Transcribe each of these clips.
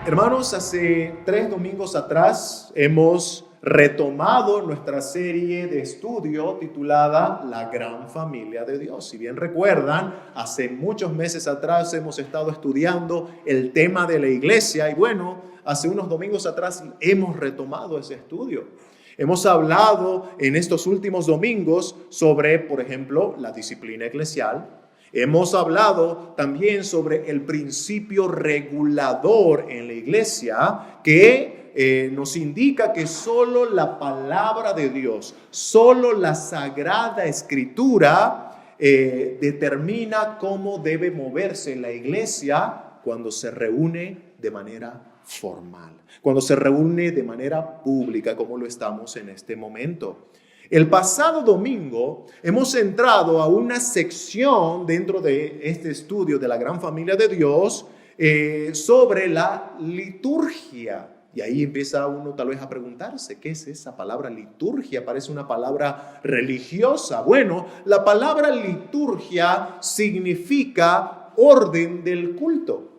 Hermanos, hace 3 domingos atrás hemos retomado nuestra serie de estudio titulada La Gran Familia de Dios. Si bien recuerdan, hace muchos meses atrás hemos estado estudiando el tema de la iglesia y bueno, hace unos domingos atrás hemos retomado ese estudio. Hemos hablado en estos últimos domingos sobre, por ejemplo, la disciplina eclesial. Hemos hablado también sobre el principio regulador en la iglesia que nos indica que solo la palabra de Dios, solo la Sagrada Escritura determina cómo debe moverse la iglesia cuando se reúne de manera formal, cuando se reúne de manera pública como lo estamos en este momento. El pasado domingo hemos entrado a una sección dentro de este estudio de la Gran Familia de Dios sobre la liturgia. Y ahí empieza uno tal vez a preguntarse, ¿qué es esa palabra liturgia? Parece una palabra religiosa. Bueno, la palabra liturgia significa orden del culto.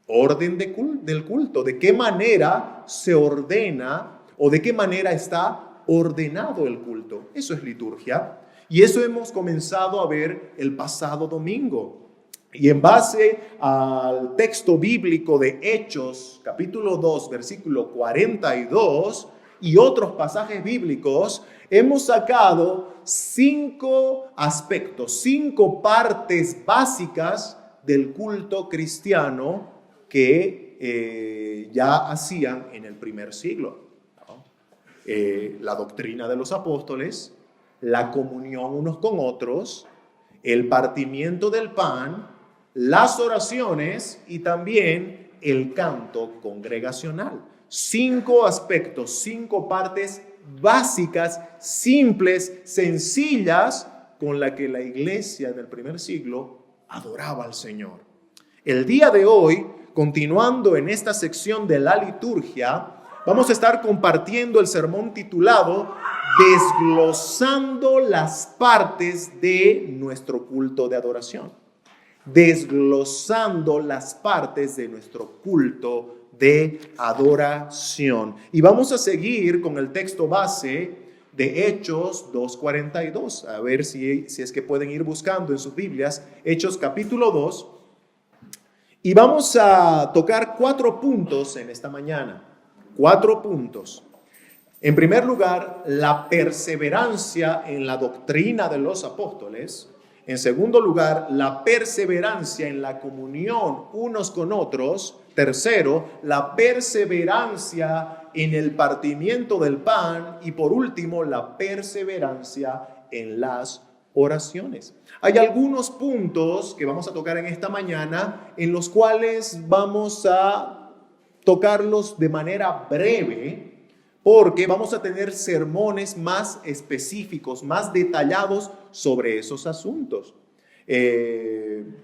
Orden del culto. ¿De qué manera se ordena o de qué manera está ordenado el culto? Eso es liturgia. Y eso hemos comenzado a ver el pasado domingo. Y en base al texto bíblico de Hechos, capítulo 2, versículo 42, y otros pasajes bíblicos, hemos sacado 5 aspectos, 5 partes básicas del culto cristiano que ya hacían en el primer siglo. La doctrina de los apóstoles, la comunión unos con otros, el partimiento del pan, las oraciones y también el canto congregacional. 5 aspectos, 5 partes básicas, simples, sencillas, con la que la iglesia del primer siglo adoraba al Señor. El día de hoy, continuando en esta sección de la liturgia, vamos a estar compartiendo el sermón titulado Desglosando las partes de nuestro culto de adoración. Desglosando las partes de nuestro culto de adoración. Y vamos a seguir con el texto base de Hechos 2:42. A ver si es que pueden ir buscando en sus Biblias, Hechos capítulo 2. Y vamos a tocar 4 puntos en esta mañana. 4 puntos. En primer lugar, la perseverancia en la doctrina de los apóstoles. En segundo lugar, la perseverancia en la comunión unos con otros. Tercero, la perseverancia en el partimiento del pan. Y por último, la perseverancia en las oraciones. Hay algunos puntos que vamos a tocar en esta mañana en los cuales vamos a tocarlos de manera breve, porque vamos a tener sermones más específicos, más detallados sobre esos asuntos.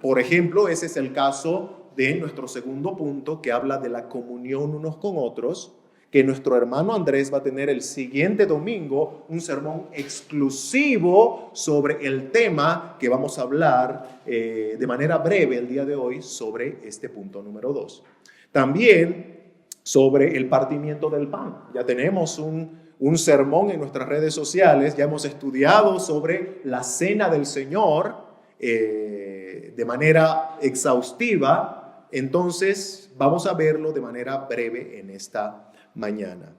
Por ejemplo, ese es el caso de nuestro segundo punto, que habla de la comunión unos con otros, que nuestro hermano Andrés va a tener el siguiente domingo un sermón exclusivo sobre el tema que vamos a hablar de manera breve el día de hoy sobre este punto número 2. También sobre el partimiento del pan. Ya tenemos un sermón en nuestras redes sociales, ya hemos estudiado sobre la cena del Señor de manera exhaustiva, entonces vamos a verlo de manera breve en esta mañana.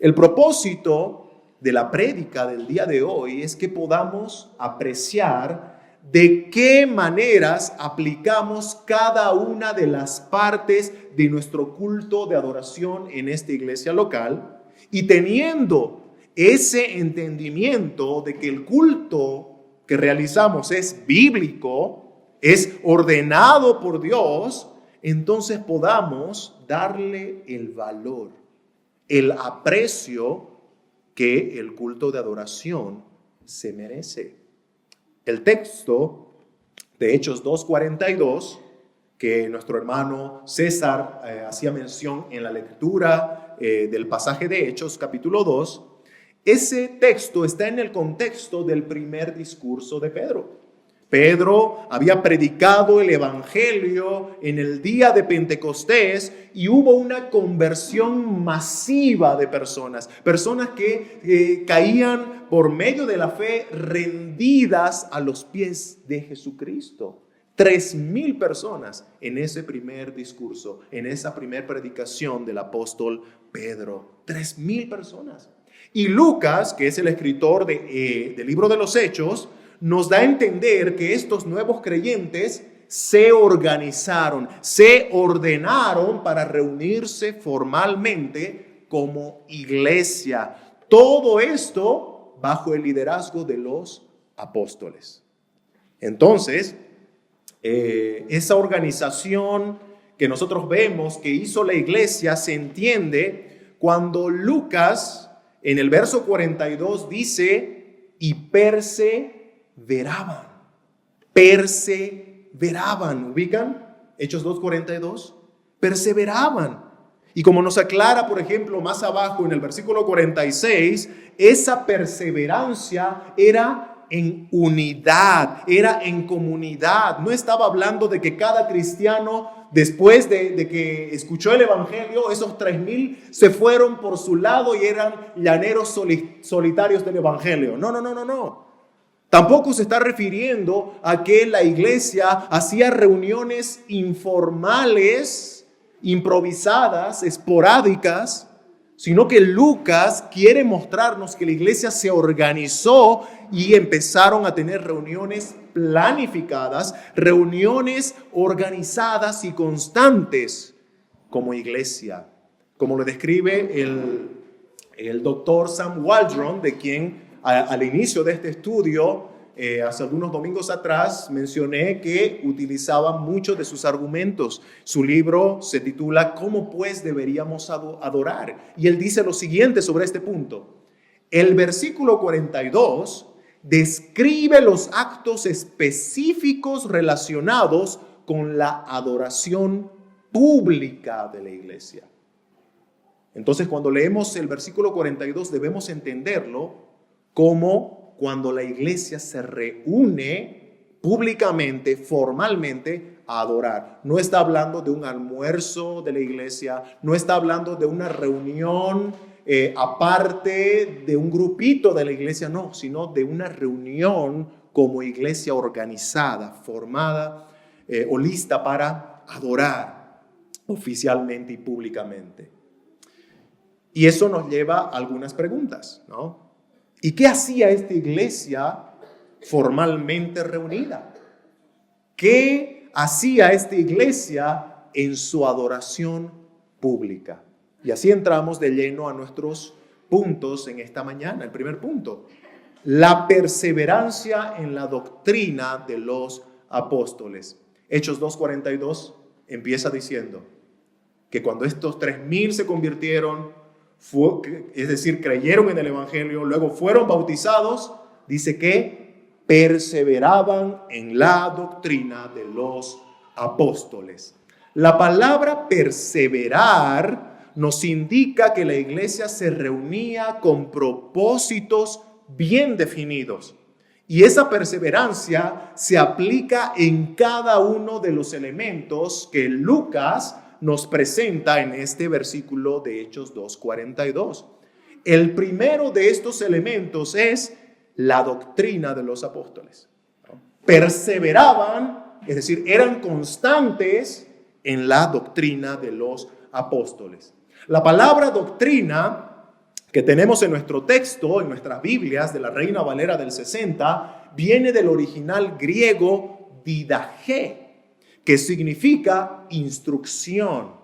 El propósito de la prédica del día de hoy es que podamos apreciar de qué maneras aplicamos cada una de las partes de nuestro culto de adoración en esta iglesia local, y teniendo ese entendimiento de que el culto que realizamos es bíblico, es ordenado por Dios, entonces podamos darle el valor, el aprecio que el culto de adoración se merece. El texto de Hechos 2:42, que nuestro hermano César hacía mención en la lectura del pasaje de Hechos capítulo 2, ese texto está en el contexto del primer discurso de Pedro. Pedro había predicado el evangelio en el día de Pentecostés y hubo una conversión masiva de personas que caían por medio de la fe rendidas a los pies de Jesucristo. 3,000 personas en ese primer discurso, en esa primera predicación del apóstol Pedro. 3,000 personas. Y Lucas, que es el escritor del libro de los Hechos, nos da a entender que estos nuevos creyentes se organizaron, se ordenaron para reunirse formalmente como iglesia. Todo esto bajo el liderazgo de los apóstoles. Entonces, esa organización que nosotros vemos que hizo la iglesia se entiende cuando Lucas en el verso 42 dice, y perseveraban, ¿ubican? Hechos 2:42, perseveraban. Y como nos aclara, por ejemplo, más abajo en el versículo 46, esa perseverancia era en unidad, era en comunidad. No estaba hablando de que cada cristiano, después de que escuchó el evangelio, esos 3,000 se fueron por su lado y eran llaneros solitarios del evangelio. No. Tampoco se está refiriendo a que la iglesia hacía reuniones informales, improvisadas, esporádicas, sino que Lucas quiere mostrarnos que la iglesia se organizó y empezaron a tener reuniones planificadas, reuniones organizadas y constantes como iglesia, como lo describe el doctor Sam Waldron, de quien al inicio de este estudio, hace algunos domingos atrás, mencioné que utilizaba muchos de sus argumentos. Su libro se titula ¿Cómo pues deberíamos adorar? Y él dice lo siguiente sobre este punto. El versículo 42 describe los actos específicos relacionados con la adoración pública de la iglesia. Entonces, cuando leemos el versículo 42, debemos entenderlo como cuando la iglesia se reúne públicamente, formalmente, a adorar. No está hablando de un almuerzo de la iglesia, no está hablando de una reunión aparte de un grupito de la iglesia, no, sino de una reunión como iglesia organizada, formada o lista para adorar oficialmente y públicamente. Y eso nos lleva a algunas preguntas, ¿no? ¿Y qué hacía esta iglesia formalmente reunida? ¿Qué hacía esta iglesia en su adoración pública? Y así entramos de lleno a nuestros puntos en esta mañana. El primer punto, la perseverancia en la doctrina de los apóstoles. Hechos 2:42 empieza diciendo que cuando estos 3,000 se convirtieron, es decir, creyeron en el evangelio, luego fueron bautizados, dice que perseveraban en la doctrina de los apóstoles. La palabra perseverar nos indica que la iglesia se reunía con propósitos bien definidos. Y esa perseverancia se aplica en cada uno de los elementos que Lucas nos presenta en este versículo de Hechos 2:42. El primero de estos elementos es la doctrina de los apóstoles. Perseveraban, es decir, eran constantes en la doctrina de los apóstoles. La palabra doctrina que tenemos en nuestro texto, en nuestras Biblias de la Reina Valera del 60, viene del original griego didaché, que significa instrucción,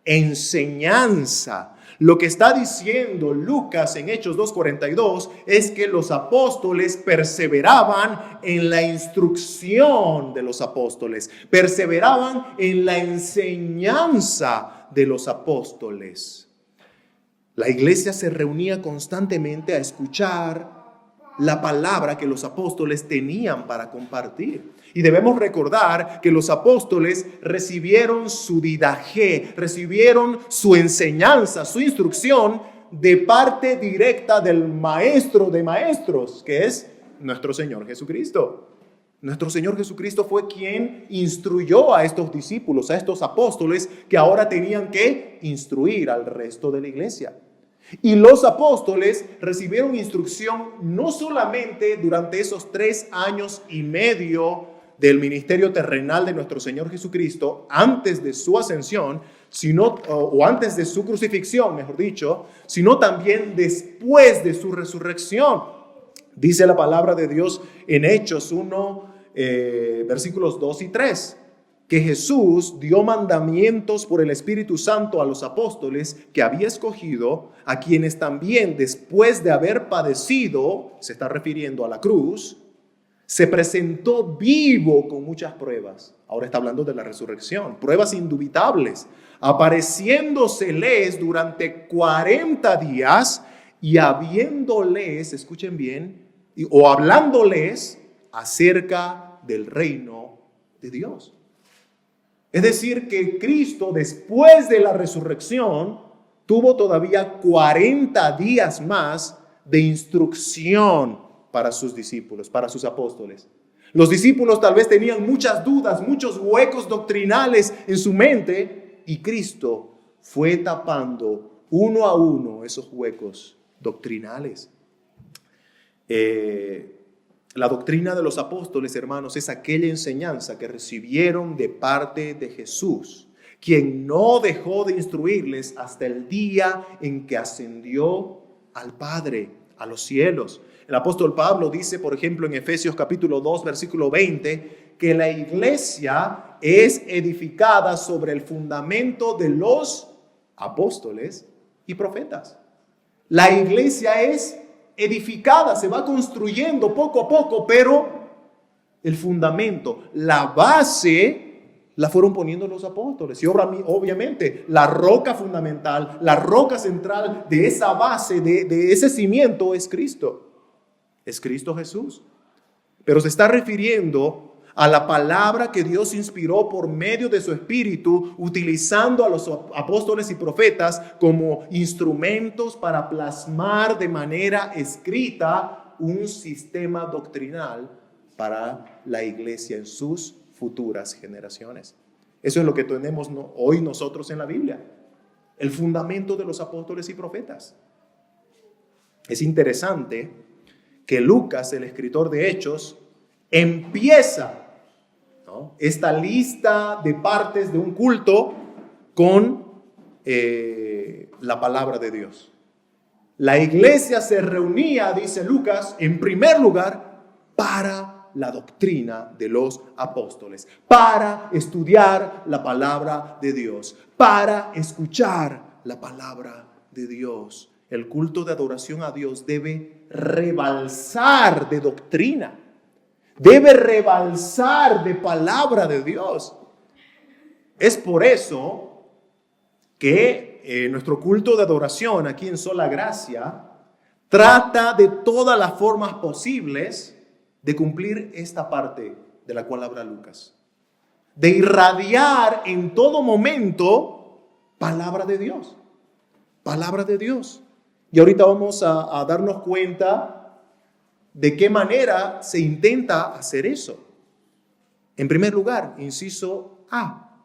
enseñanza. Lo que está diciendo Lucas en Hechos 2:42 es que los apóstoles perseveraban en la instrucción de los apóstoles, perseveraban en la enseñanza de los apóstoles. La iglesia se reunía constantemente a escuchar la palabra que los apóstoles tenían para compartir. Y debemos recordar que los apóstoles recibieron su didaché, recibieron su enseñanza, su instrucción de parte directa del maestro de maestros, que es nuestro Señor Jesucristo. Nuestro Señor Jesucristo fue quien instruyó a estos discípulos, a estos apóstoles, que ahora tenían que instruir al resto de la iglesia. Y los apóstoles recibieron instrucción no solamente durante esos 3 años y medio del ministerio terrenal de nuestro Señor Jesucristo, antes de su ascensión, o antes de su crucifixión, mejor dicho, sino también después de su resurrección. Dice la palabra de Dios en Hechos 1, versículos 2 y 3, que Jesús dio mandamientos por el Espíritu Santo a los apóstoles que había escogido, a quienes también después de haber padecido, se está refiriendo a la cruz, se presentó vivo con muchas pruebas. Ahora está hablando de la resurrección, pruebas indubitables, apareciéndoseles durante 40 días y habiéndoles, escuchen bien, o hablándoles acerca del reino de Dios. Es decir, que Cristo, después de la resurrección, tuvo todavía 40 días más de instrucción para sus discípulos, para sus apóstoles. Los discípulos tal vez tenían muchas dudas, muchos huecos doctrinales en su mente, y Cristo fue tapando uno a uno esos huecos doctrinales. La doctrina de los apóstoles, hermanos, es aquella enseñanza que recibieron de parte de Jesús, quien no dejó de instruirles hasta el día en que ascendió al Padre, a los cielos. El apóstol Pablo dice, por ejemplo, en Efesios capítulo 2, versículo 20, que la iglesia es edificada sobre el fundamento de los apóstoles y profetas. La iglesia es edificada, se va construyendo poco a poco, pero el fundamento, la base, la fueron poniendo los apóstoles. Y obviamente la roca fundamental, la roca central de esa base, de ese cimiento es Cristo. Es Cristo Jesús. Pero se está refiriendo a la palabra que Dios inspiró por medio de su Espíritu, utilizando a los apóstoles y profetas como instrumentos para plasmar de manera escrita un sistema doctrinal para la iglesia en sus futuras generaciones. Eso es lo que tenemos hoy nosotros en la Biblia, el fundamento de los apóstoles y profetas. Es interesante que Lucas, el escritor de Hechos, empieza esta lista de partes de un culto con la palabra de Dios. La iglesia se reunía, dice Lucas, en primer lugar para la doctrina de los apóstoles, para estudiar la palabra de Dios, para escuchar la palabra de Dios. El culto de adoración a Dios debe rebalsar de doctrina. Debe rebalsar de palabra de Dios. Es por eso que nuestro culto de adoración aquí en Sola Gracia trata de todas las formas posibles de cumplir esta parte de la cual habla Lucas. De irradiar en todo momento palabra de Dios. Palabra de Dios. Y ahorita vamos a darnos cuenta de qué manera se intenta hacer eso. En primer lugar, inciso A,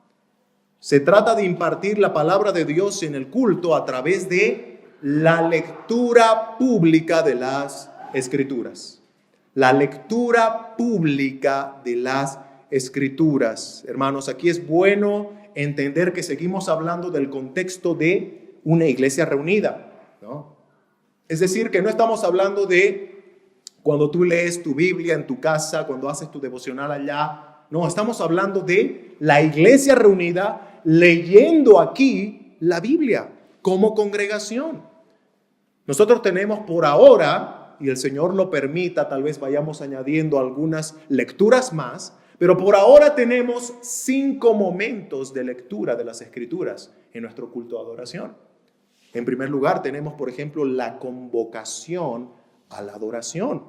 se trata de impartir la palabra de Dios en el culto a través de la lectura pública de las Escrituras. La lectura pública de las Escrituras. Hermanos, aquí es bueno entender que seguimos hablando del contexto de una iglesia reunida, ¿no? Es decir, que no estamos hablando de cuando tú lees tu Biblia en tu casa, cuando haces tu devocional allá. No, estamos hablando de la iglesia reunida leyendo aquí la Biblia como congregación. Nosotros tenemos por ahora, y el Señor lo permita, tal vez vayamos añadiendo algunas lecturas más, pero por ahora tenemos 5 momentos de lectura de las Escrituras en nuestro culto de adoración. En primer lugar, tenemos, por ejemplo, la convocación a la adoración,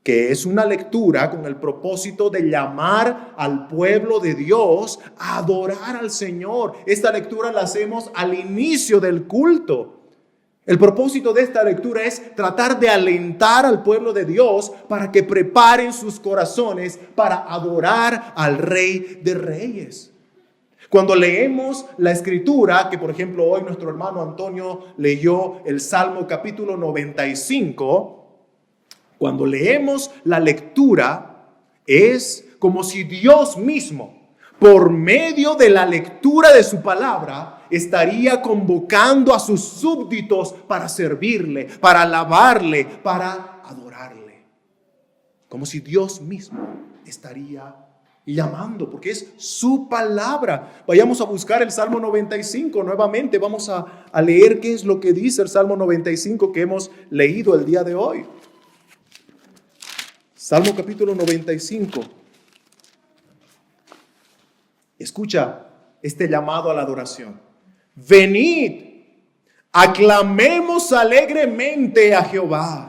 que es una lectura con el propósito de llamar al pueblo de Dios a adorar al Señor. Esta lectura la hacemos al inicio del culto. El propósito de esta lectura es tratar de alentar al pueblo de Dios para que preparen sus corazones para adorar al Rey de Reyes. Cuando leemos la Escritura, que por ejemplo hoy nuestro hermano Antonio leyó el Salmo capítulo 95, cuando leemos la lectura es como si Dios mismo, por medio de la lectura de su palabra, estaría convocando a sus súbditos para servirle, para alabarle, para adorarle. Como si Dios mismo estaría llamando, porque es su palabra. Vayamos a buscar el Salmo 95 nuevamente. Vamos a leer qué es lo que dice el Salmo 95 que hemos leído el día de hoy. Salmo capítulo 95. Escucha este llamado a la adoración. Venid, aclamemos alegremente a Jehová.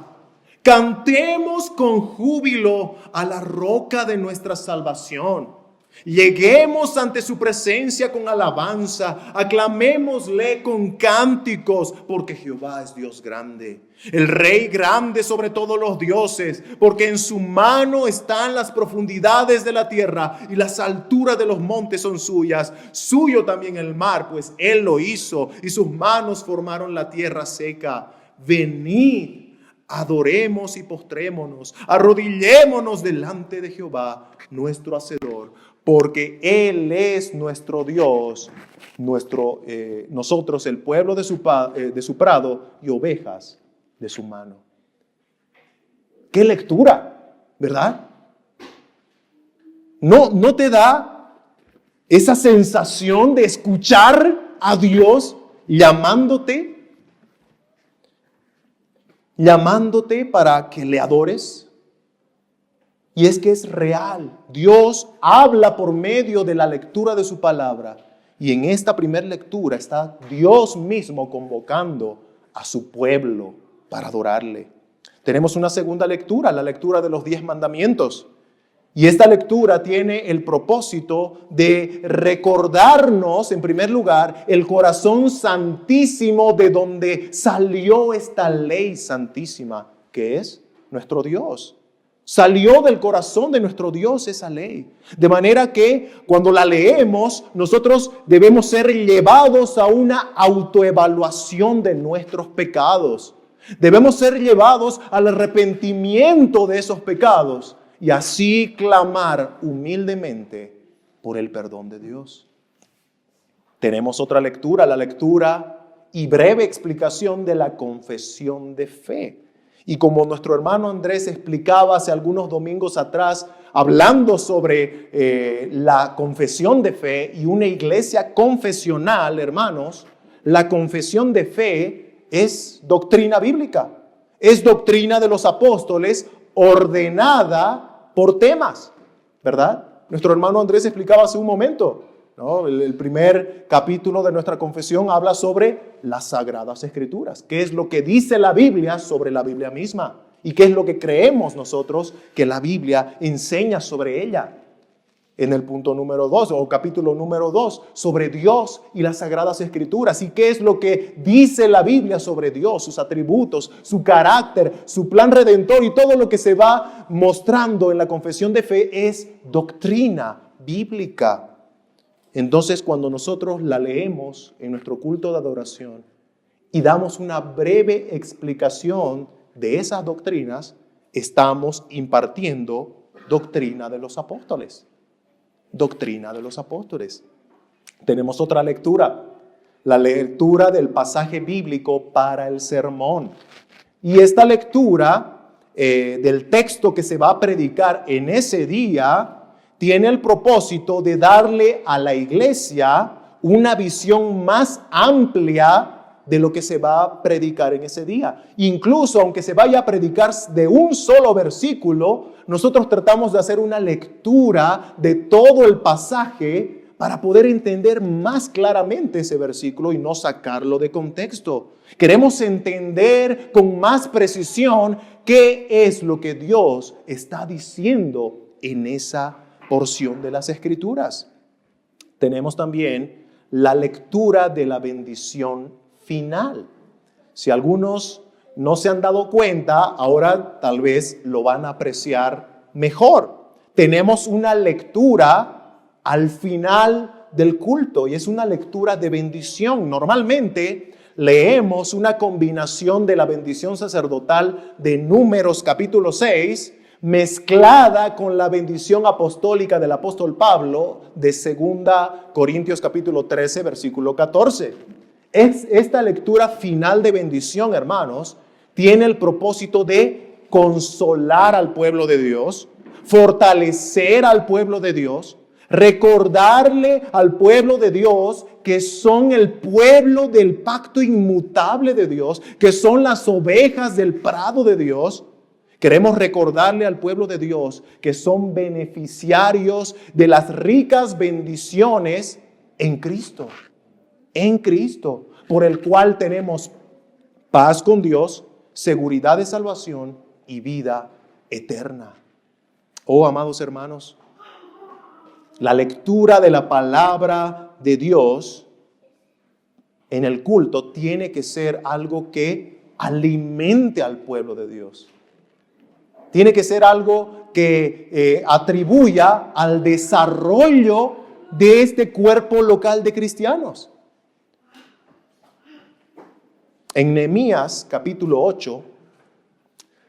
Cantemos con júbilo a la roca de nuestra salvación. Lleguemos ante su presencia con alabanza, aclamémosle con cánticos, porque Jehová es Dios grande, el Rey grande sobre todos los dioses, porque en su mano están las profundidades de la tierra y las alturas de los montes son suyas. Suyo también el mar, pues Él lo hizo y sus manos formaron la tierra seca. Venid, adoremos y postrémonos, arrodillémonos delante de Jehová, nuestro Hacedor, porque Él es nuestro Dios, nosotros el pueblo de su prado y ovejas de su mano. ¡Qué lectura! ¿Verdad? ¿No te da esa sensación de escuchar a Dios llamándote para que le adores? Y es que es real. Dios habla por medio de la lectura de su palabra. Y en esta primera lectura está Dios mismo convocando a su pueblo para adorarle. Tenemos una segunda lectura, la lectura de los 10 mandamientos. Y esta lectura tiene el propósito de recordarnos, en primer lugar, el corazón santísimo de donde salió esta ley santísima, que es nuestro Dios. Salió del corazón de nuestro Dios esa ley. De manera que cuando la leemos, nosotros debemos ser llevados a una autoevaluación de nuestros pecados. Debemos ser llevados al arrepentimiento de esos pecados y así clamar humildemente por el perdón de Dios. Tenemos otra lectura, la lectura y breve explicación de la confesión de fe. Y como nuestro hermano Andrés explicaba hace algunos domingos atrás, hablando sobre la confesión de fe y una iglesia confesional, hermanos, la confesión de fe es doctrina bíblica, es doctrina de los apóstoles ordenada por temas, ¿verdad? Nuestro hermano Andrés explicaba hace un momento, ¿no? El primer capítulo de nuestra confesión habla sobre las Sagradas Escrituras. ¿Qué es lo que dice la Biblia sobre la Biblia misma? ¿Y qué es lo que creemos nosotros que la Biblia enseña sobre ella? En el punto número 2 o capítulo número 2, sobre Dios y las Sagradas Escrituras. ¿Y qué es lo que dice la Biblia sobre Dios, sus atributos, su carácter, su plan redentor y todo lo que se va mostrando en la confesión de fe es doctrina bíblica? Entonces, cuando nosotros la leemos en nuestro culto de adoración y damos una breve explicación de esas doctrinas, estamos impartiendo doctrina de los apóstoles. Doctrina de los apóstoles. Tenemos otra lectura, la lectura del pasaje bíblico para el sermón. Y esta lectura del texto que se va a predicar en ese día tiene el propósito de darle a la iglesia una visión más amplia de lo que se va a predicar en ese día. Incluso aunque se vaya a predicar de un solo versículo, nosotros tratamos de hacer una lectura de todo el pasaje para poder entender más claramente ese versículo y no sacarlo de contexto. Queremos entender con más precisión qué es lo que Dios está diciendo en esa porción de las Escrituras. Tenemos también la lectura de la bendición final. Si algunos no se han dado cuenta, ahora tal vez lo van a apreciar mejor. Tenemos una lectura al final del culto y es una lectura de bendición. Normalmente leemos una combinación de la bendición sacerdotal de Números capítulo 6 mezclada con la bendición apostólica del apóstol Pablo de 2 Corintios capítulo 13 versículo 14. Esta lectura final de bendición, hermanos, tiene el propósito de consolar al pueblo de Dios, fortalecer al pueblo de Dios, recordarle al pueblo de Dios que son el pueblo del pacto inmutable de Dios, que son las ovejas del prado de Dios. Queremos recordarle al pueblo de Dios que son beneficiarios de las ricas bendiciones en Cristo, por el cual tenemos paz con Dios, seguridad de salvación y vida eterna. Oh, amados hermanos, la lectura de la palabra de Dios en el culto tiene que ser algo que alimente al pueblo de Dios. Tiene que ser algo que atribuya al desarrollo de este cuerpo local de cristianos. En Nehemías capítulo 8,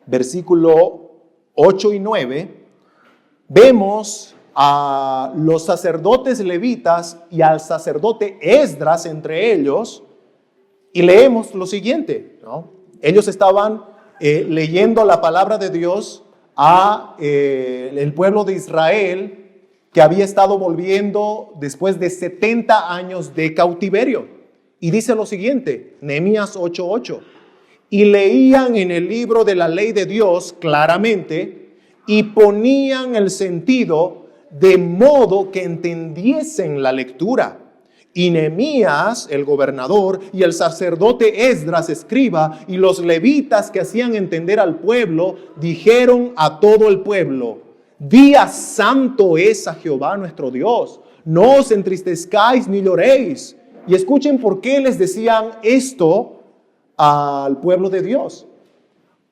versículo 8 y 9, vemos a los sacerdotes levitas y al sacerdote Esdras entre ellos, y leemos lo siguiente, ¿no? Ellos estaban leyendo la palabra de Dios a el pueblo de Israel que había estado volviendo después de 70 años de cautiverio. Y dice lo siguiente, Nehemías 8:8, y leían en el libro de la ley de Dios claramente y ponían el sentido de modo que entendiesen la lectura. Y Nehemías, el gobernador, y el sacerdote Esdras, escriba, y los levitas que hacían entender al pueblo, dijeron a todo el pueblo: día santo es a Jehová nuestro Dios, no os entristezcáis ni lloréis. Y escuchen por qué les decían esto al pueblo de Dios.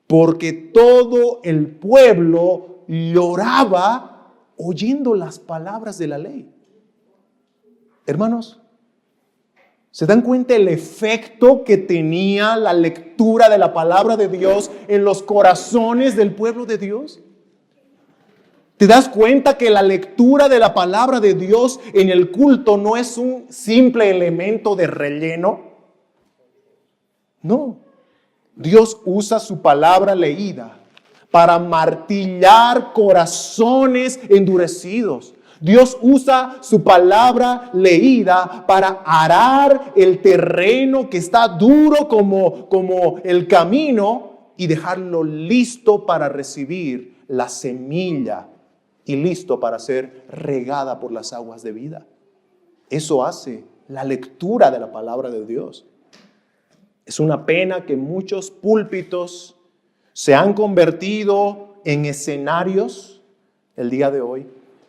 Porque todo el pueblo lloraba oyendo las palabras de la ley. Hermanos, ¿se dan cuenta el efecto que tenía la lectura de la palabra de Dios en los corazones del pueblo de Dios? ¿Te das cuenta que la lectura de la palabra de Dios en el culto no es un simple elemento de relleno? No. Dios usa su palabra leída para martillar corazones endurecidos. Dios usa su palabra leída para arar el terreno que está duro como el camino y dejarlo listo para recibir la semilla y listo para ser regada por las aguas de vida. Eso hace la lectura de la palabra de Dios. Es una pena que muchos púlpitos se han convertido en escenarios el día de hoy,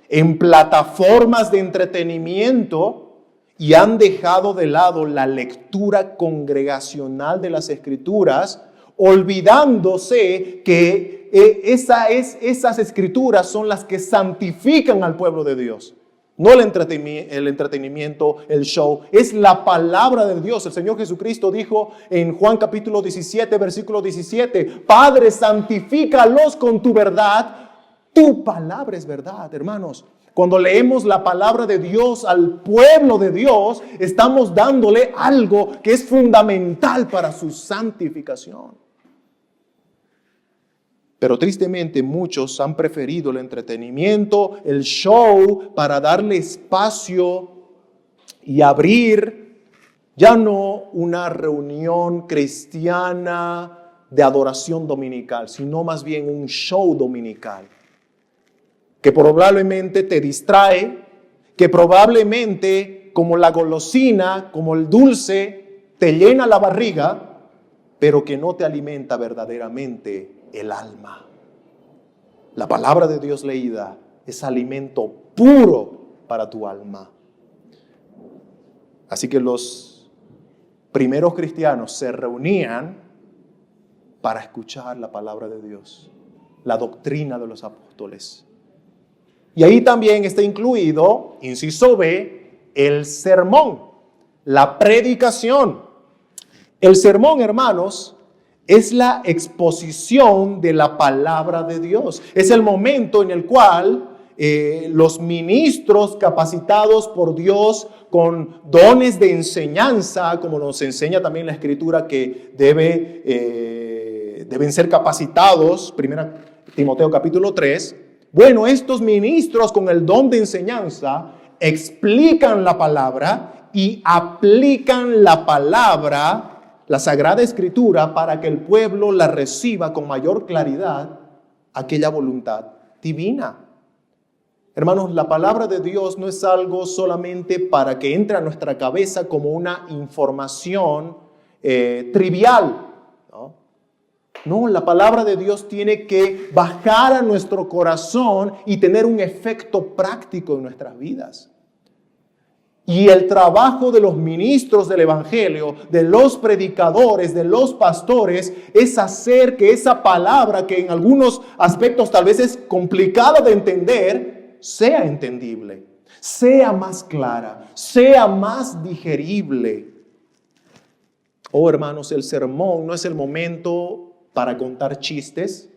en plataformas de entretenimiento, y han dejado de lado la lectura congregacional de las Escrituras, olvidándose que esas Escrituras son las que santifican al pueblo de Dios. No el entretenimiento, el show, es la palabra de Dios. El Señor Jesucristo dijo en Juan capítulo 17, versículo 17, Padre, santifícalos con tu verdad. Tu palabra es verdad, hermanos. Cuando leemos la palabra de Dios al pueblo de Dios, estamos dándole algo que es fundamental para su santificación. Pero tristemente muchos han preferido el entretenimiento, el show, para darle espacio y abrir ya no una reunión cristiana de adoración dominical, sino más bien un show dominical, que probablemente te distrae, que probablemente como la golosina, como el dulce, te llena la barriga, pero que no te alimenta verdaderamente el alma. La palabra de Dios leída es alimento puro para tu alma. Así que los primeros cristianos se reunían para escuchar la palabra de Dios, la doctrina de los apóstoles. Y ahí también está incluido, inciso B, el sermón, la predicación. El sermón, hermanos, es la exposición de la palabra de Dios. Es el momento en el cual los ministros capacitados por Dios con dones de enseñanza, como nos enseña también la Escritura que deben ser capacitados, 1 Timoteo capítulo 3, bueno, estos ministros con el don de enseñanza explican la palabra y aplican la palabra, la Sagrada Escritura, para que el pueblo la reciba con mayor claridad, aquella voluntad divina. Hermanos, la palabra de Dios no es algo solamente para que entre a nuestra cabeza como una información trivial. No, la palabra de Dios tiene que bajar a nuestro corazón y tener un efecto práctico en nuestras vidas. Y el trabajo de los ministros del Evangelio, de los predicadores, de los pastores, es hacer que esa palabra, que en algunos aspectos tal vez es complicada de entender, sea entendible, sea más clara, sea más digerible. Oh, hermanos, el sermón no es el momento para contar chistes.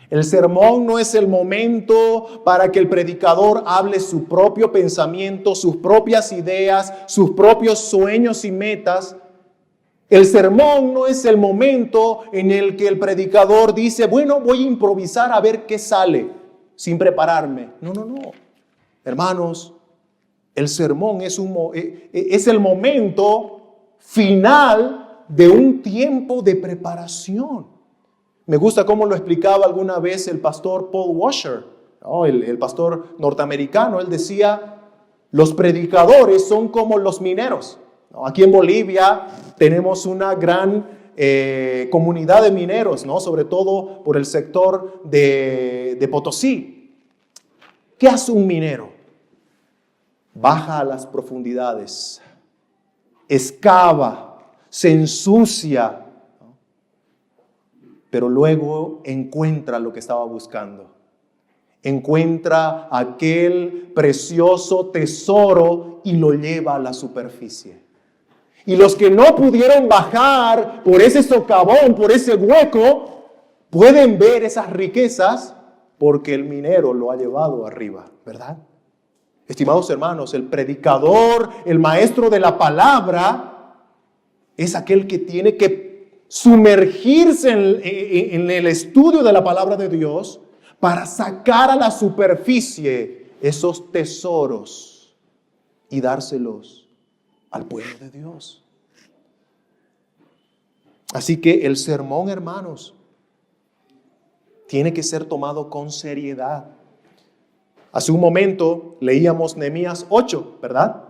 El sermón no es el momento para que el predicador hable su propio pensamiento, sus propias ideas, sus propios sueños y metas. El sermón no es el momento en el que el predicador dice, bueno, voy a improvisar a ver qué sale, sin prepararme. No. Hermanos, el sermón es el momento final de un tiempo de preparación. Me gusta cómo lo explicaba alguna vez el pastor Paul Washer, ¿no? El pastor norteamericano. Él decía, los predicadores son como los mineros, ¿no? Aquí en Bolivia tenemos una gran comunidad de mineros, ¿no? Sobre todo por el sector de Potosí. ¿Qué hace un minero? Baja a las profundidades, excava, se ensucia, pero luego encuentra lo que estaba buscando. Encuentra aquel precioso tesoro y lo lleva a la superficie. Y los que no pudieron bajar por ese socavón, por ese hueco, pueden ver esas riquezas porque el minero lo ha llevado arriba, ¿verdad? Estimados hermanos, el predicador, el maestro de la palabra, es aquel que tiene que sumergirse en el estudio de la palabra de Dios para sacar a la superficie esos tesoros y dárselos al pueblo de Dios. Así que el sermón, hermanos, tiene que ser tomado con seriedad. Hace un momento leíamos Nehemías 8, ¿verdad?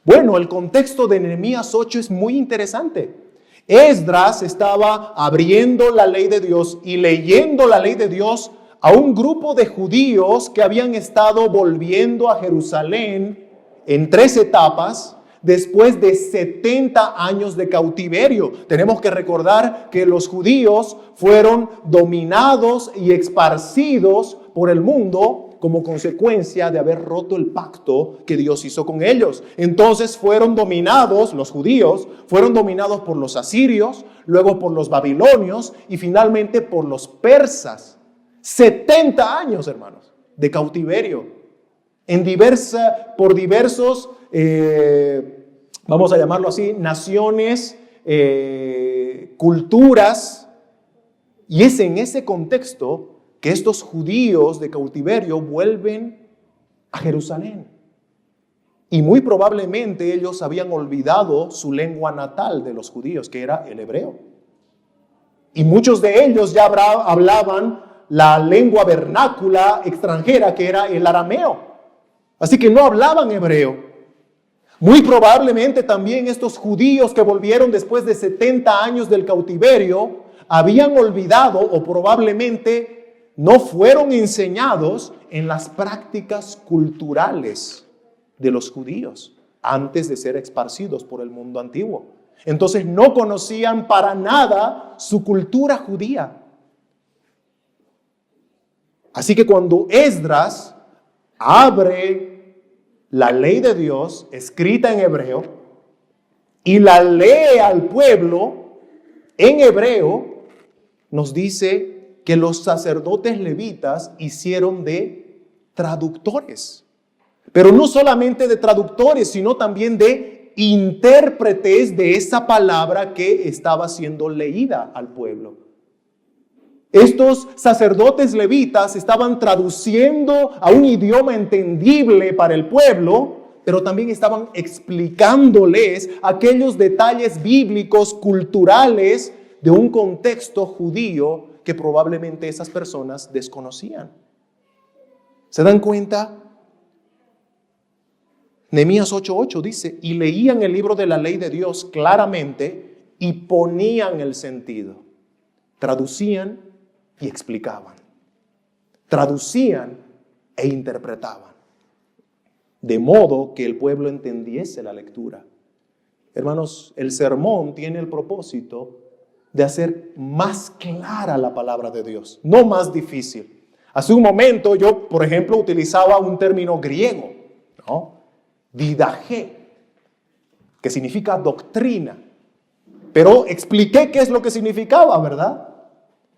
Bueno, el contexto de Nehemías 8 es muy interesante. Esdras estaba abriendo la ley de Dios y leyendo la ley de Dios a un grupo de judíos que habían estado volviendo a Jerusalén en 3 etapas después de 70 años de cautiverio. Tenemos que recordar que los judíos fueron dominados y esparcidos por el mundo como consecuencia de haber roto el pacto que Dios hizo con ellos. Entonces fueron dominados, los judíos, fueron dominados por los asirios, luego por los babilonios y finalmente por los persas. 70 años, hermanos, de cautiverio. Por diversos, vamos a llamarlo así, naciones, culturas. Y es en ese contexto que estos judíos de cautiverio vuelven a Jerusalén. Y muy probablemente ellos habían olvidado su lengua natal de los judíos, que era el hebreo. Y muchos de ellos ya hablaban la lengua vernácula extranjera, que era el arameo. Así que no hablaban hebreo. Muy probablemente también estos judíos que volvieron después de 70 años del cautiverio habían olvidado o probablemente no fueron enseñados en las prácticas culturales de los judíos antes de ser esparcidos por el mundo antiguo. Entonces no conocían para nada su cultura judía. Así que cuando Esdras abre la ley de Dios escrita en hebreo y la lee al pueblo en hebreo, nos dice que los sacerdotes levitas hicieron de traductores. Pero no solamente de traductores, sino también de intérpretes de esa palabra que estaba siendo leída al pueblo. Estos sacerdotes levitas estaban traduciendo a un idioma entendible para el pueblo, pero también estaban explicándoles aquellos detalles bíblicos, culturales, de un contexto judío que probablemente esas personas desconocían. ¿Se dan cuenta? Nehemías 8:8 dice, y leían el libro de la ley de Dios claramente y ponían el sentido. Traducían y explicaban. Traducían e interpretaban. De modo que el pueblo entendiese la lectura. Hermanos, el sermón tiene el propósito de hacer más clara la palabra de Dios, no más difícil. Hace un momento yo, por ejemplo, utilizaba un término griego, ¿no? Didaje, que significa doctrina. Pero expliqué qué es lo que significaba, ¿verdad?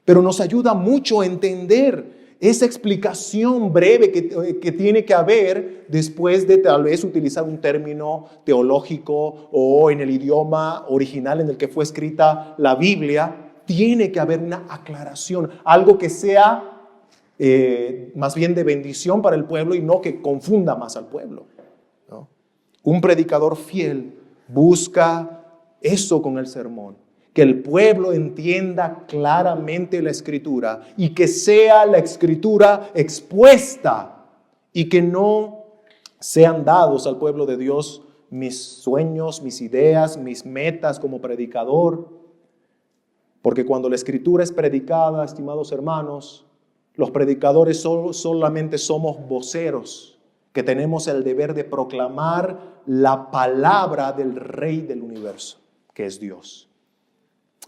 Pero nos ayuda mucho a entender esa explicación breve que tiene que haber después de tal vez utilizar un término teológico o en el idioma original en el que fue escrita la Biblia. Tiene que haber una aclaración, algo que sea más bien de bendición para el pueblo y no que confunda más al pueblo, ¿no? Un predicador fiel busca eso con el sermón. Que el pueblo entienda claramente la Escritura y que sea la Escritura expuesta y que no sean dados al pueblo de Dios mis sueños, mis ideas, mis metas como predicador. Porque cuando la Escritura es predicada, estimados hermanos, los predicadores solamente somos voceros que tenemos el deber de proclamar la palabra del Rey del universo, que es Dios.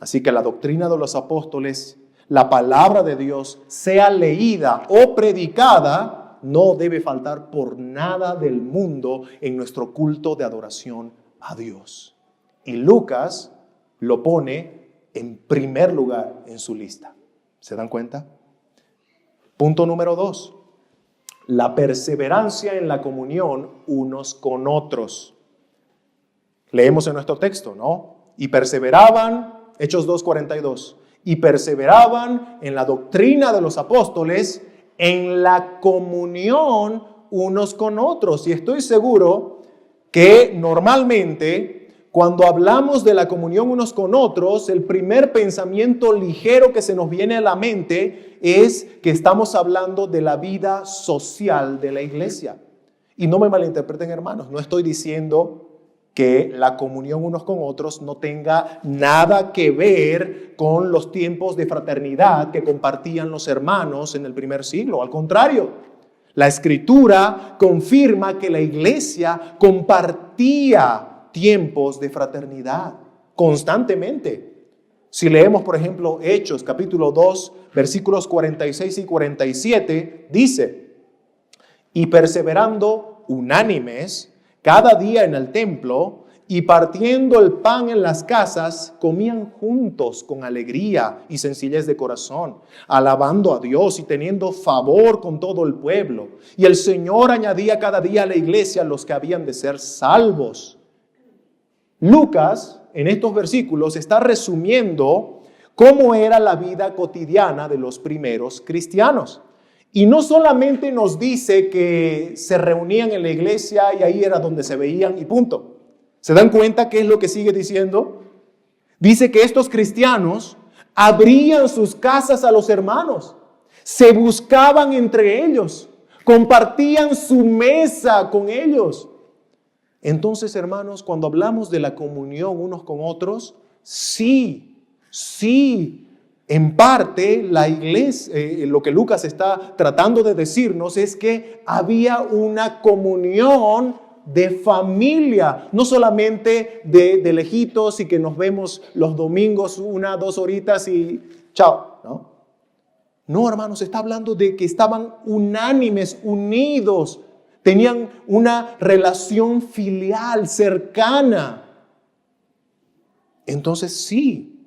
Así que la doctrina de los apóstoles, la palabra de Dios, sea leída o predicada, no debe faltar por nada del mundo en nuestro culto de adoración a Dios. Y Lucas lo pone en primer lugar en su lista. ¿Se dan cuenta? Punto número 2. La perseverancia en la comunión unos con otros. Leemos en nuestro texto, ¿no? Y perseveraban, Hechos 2:42, y perseveraban en la doctrina de los apóstoles, en la comunión unos con otros. Y estoy seguro que normalmente cuando hablamos de la comunión unos con otros, el primer pensamiento ligero que se nos viene a la mente es que estamos hablando de la vida social de la iglesia. Y no me malinterpreten, hermanos, no estoy diciendo que la comunión unos con otros no tenga nada que ver con los tiempos de fraternidad que compartían los hermanos en el primer siglo. Al contrario, la Escritura confirma que la iglesia compartía tiempos de fraternidad constantemente. Si leemos, por ejemplo, Hechos capítulo 2, versículos 46 y 47, dice, y perseverando unánimes cada día en el templo y partiendo el pan en las casas, comían juntos con alegría y sencillez de corazón, alabando a Dios y teniendo favor con todo el pueblo. Y el Señor añadía cada día a la iglesia los que habían de ser salvos. Lucas, en estos versículos, está resumiendo cómo era la vida cotidiana de los primeros cristianos. Y no solamente nos dice que se reunían en la iglesia y ahí era donde se veían y punto. ¿Se dan cuenta qué es lo que sigue diciendo? Dice que estos cristianos abrían sus casas a los hermanos, se buscaban entre ellos, compartían su mesa con ellos. Entonces, hermanos, cuando hablamos de la comunión unos con otros, sí, en parte la iglesia, lo que Lucas está tratando de decirnos es que había una comunión de familia, no solamente de lejitos y que nos vemos los domingos 1, 2 horitas y chao, ¿no? No, hermanos, está hablando de que estaban unánimes, unidos, tenían una relación filial, cercana. Entonces sí,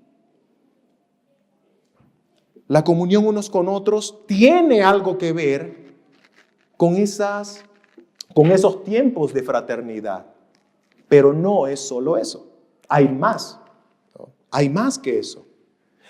la comunión unos con otros tiene algo que ver con esos tiempos de fraternidad. Pero no es solo eso. Hay más. ¿No? Hay más que eso.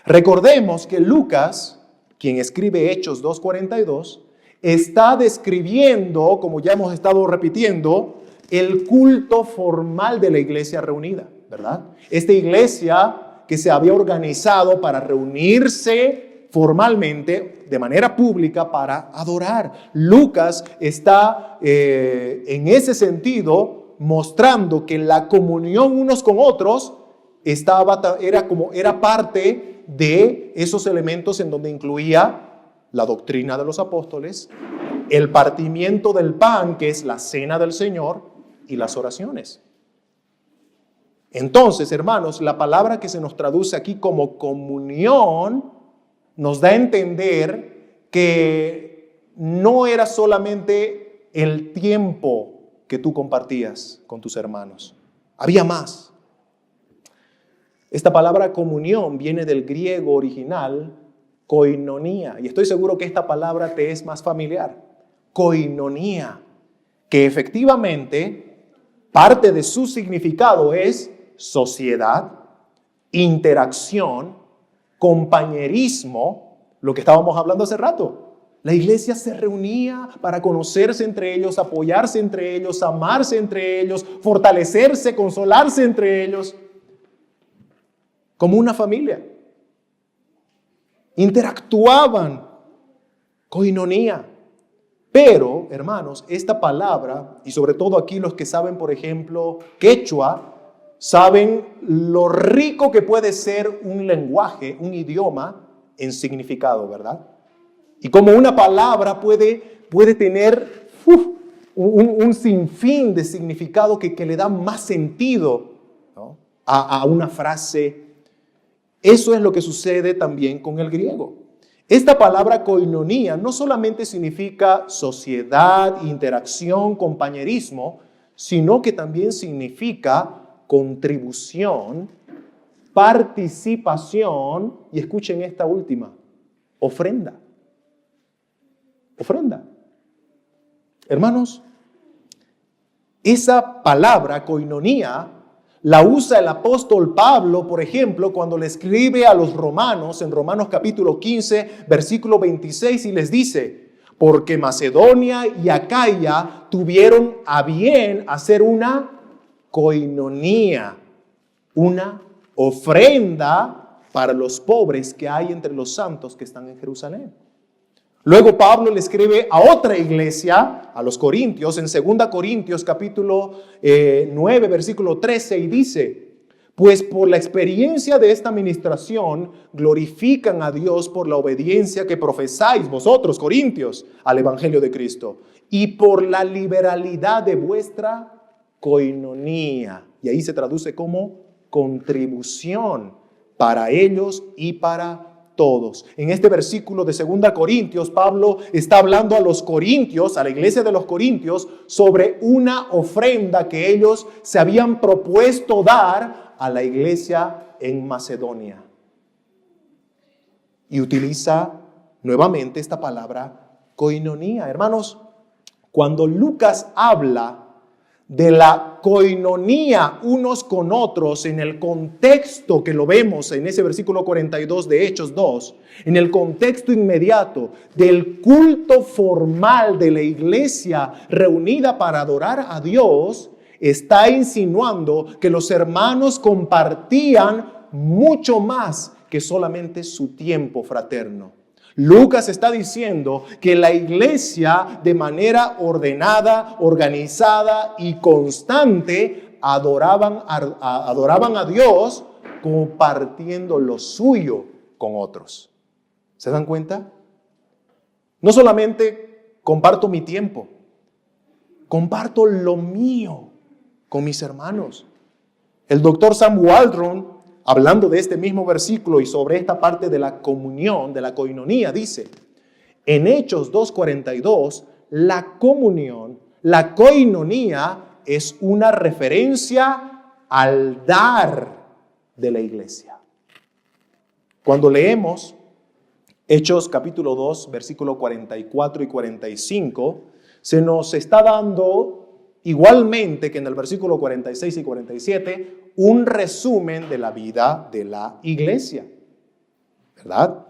Recordemos que Lucas, quien escribe Hechos 2:42, está describiendo, como ya hemos estado repitiendo, el culto formal de la iglesia reunida, ¿verdad? Esta iglesia que se había organizado para reunirse formalmente, de manera pública, para adorar. Lucas está en ese sentido mostrando que la comunión unos con otros era parte de esos elementos en donde incluía la doctrina de los apóstoles, el partimiento del pan, que es la cena del Señor, y las oraciones. Entonces, hermanos, la palabra que se nos traduce aquí como comunión nos da a entender que no era solamente el tiempo que tú compartías con tus hermanos. Había más. Esta palabra comunión viene del griego original koinonía, y estoy seguro que esta palabra te es más familiar. Koinonía, que efectivamente parte de su significado es sociedad, interacción, compañerismo, lo que estábamos hablando hace rato. La iglesia se reunía para conocerse entre ellos, apoyarse entre ellos, amarse entre ellos, fortalecerse, consolarse entre ellos, como una familia. Interactuaban, koinonía. Pero, hermanos, esta palabra, y sobre todo aquí los que saben, por ejemplo, quechua, saben lo rico que puede ser un lenguaje, un idioma en significado, ¿verdad? Y como una palabra puede tener un sinfín de significado que le da más sentido, ¿no?, a una frase. Eso es lo que sucede también con el griego. Esta palabra koinonía no solamente significa sociedad, interacción, compañerismo, sino que también significa contribución, participación, y escuchen esta última, ofrenda. Ofrenda. Hermanos, esa palabra koinonía la usa el apóstol Pablo, por ejemplo, cuando le escribe a los romanos, en Romanos capítulo 15, versículo 26, y les dice: porque Macedonia y Acaya tuvieron a bien hacer una koinonía, una ofrenda para los pobres que hay entre los santos que están en Jerusalén. Luego Pablo le escribe a otra iglesia, a los Corintios, en 2 Corintios capítulo 9, versículo 13, y dice: pues por la experiencia de esta ministración glorifican a Dios por la obediencia que profesáis vosotros, Corintios, al Evangelio de Cristo, y por la liberalidad de vuestra koinonía. Y ahí se traduce como contribución para ellos y para todos. En este versículo de 2 Corintios, Pablo está hablando a los corintios, a la iglesia de los corintios, sobre una ofrenda que ellos se habían propuesto dar a la iglesia en Macedonia. Y utiliza nuevamente esta palabra koinonía. Hermanos, cuando Lucas habla de la koinonía unos con otros en el contexto que lo vemos en ese versículo 42 de Hechos 2, en el contexto inmediato del culto formal de la iglesia reunida para adorar a Dios, está insinuando que los hermanos compartían mucho más que solamente su tiempo fraterno. Lucas está diciendo que la iglesia, de manera ordenada, organizada y constante, adoraban a Dios compartiendo lo suyo con otros. ¿Se dan cuenta? No solamente comparto mi tiempo, comparto lo mío con mis hermanos. El doctor Sam Waldron, hablando de este mismo versículo y sobre esta parte de la comunión, de la coinonía, dice, en Hechos 2:42, la comunión, la coinonía es una referencia al dar de la iglesia. Cuando leemos Hechos capítulo 2, versículo 44 y 45, se nos está dando, igualmente que en el versículo 46 y 47, un resumen de la vida de la iglesia, ¿verdad?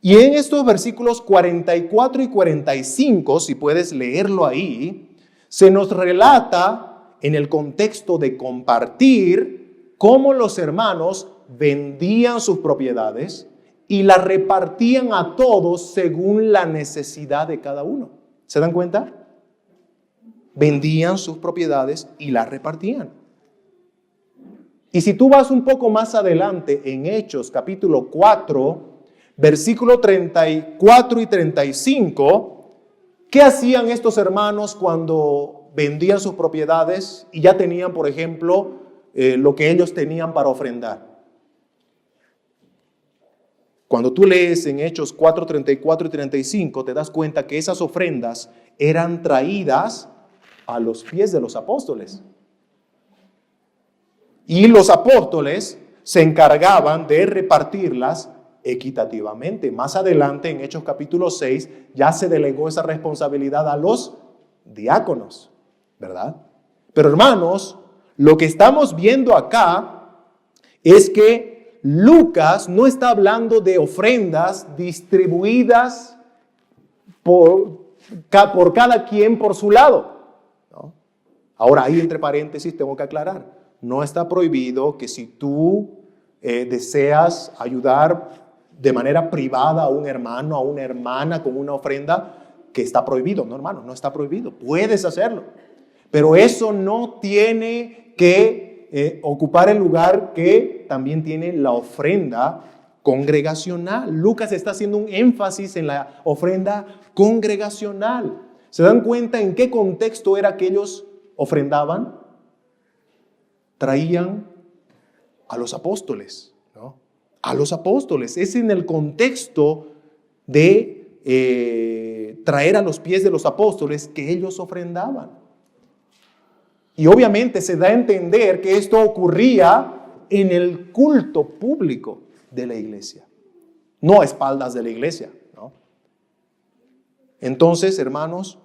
Y en estos versículos 44 y 45, si puedes leerlo ahí, se nos relata en el contexto de compartir cómo los hermanos vendían sus propiedades y las repartían a todos según la necesidad de cada uno. ¿Se dan cuenta? Vendían sus propiedades y las repartían. Y si tú vas un poco más adelante en Hechos capítulo 4, versículo 34 y 35, ¿qué hacían estos hermanos cuando vendían sus propiedades y ya tenían, por ejemplo, lo que ellos tenían para ofrendar? Cuando tú lees en Hechos 4, 34 y 35, te das cuenta que esas ofrendas eran traídas a los pies de los apóstoles. Y los apóstoles se encargaban de repartirlas equitativamente. Más adelante, en Hechos capítulo 6, ya se delegó esa responsabilidad a los diáconos, ¿verdad? Pero hermanos, lo que estamos viendo acá es que Lucas no está hablando de ofrendas distribuidas por cada quien por su lado, ¿no? Ahora, ahí entre paréntesis tengo que aclarar, no está prohibido que si tú deseas ayudar de manera privada a un hermano, a una hermana con una ofrenda, que está prohibido. No, hermano, no está prohibido. Puedes hacerlo. Pero eso no tiene que ocupar el lugar que también tiene la ofrenda congregacional. Lucas está haciendo un énfasis en la ofrenda congregacional. ¿Se dan cuenta en qué contexto era que ellos ofrendaban? Traían a los apóstoles, ¿no? A los apóstoles. Es en el contexto de traer a los pies de los apóstoles que ellos ofrendaban. Y obviamente se da a entender que esto ocurría en el culto público de la iglesia, no a espaldas de la iglesia, ¿no? Entonces, hermanos,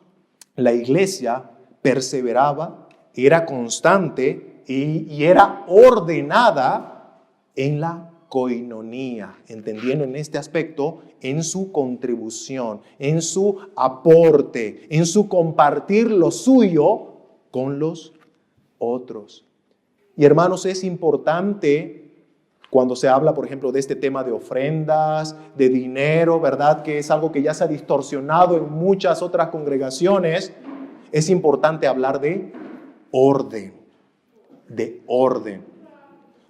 la iglesia perseveraba, era constante y era ordenada en la coinonía, entendiendo en este aspecto en su contribución, en su aporte, en su compartir lo suyo con los otros. Y hermanos, es importante cuando se habla, por ejemplo, de este tema de ofrendas, de dinero, ¿verdad? Que es algo que ya se ha distorsionado en muchas otras congregaciones. Es importante hablar de orden,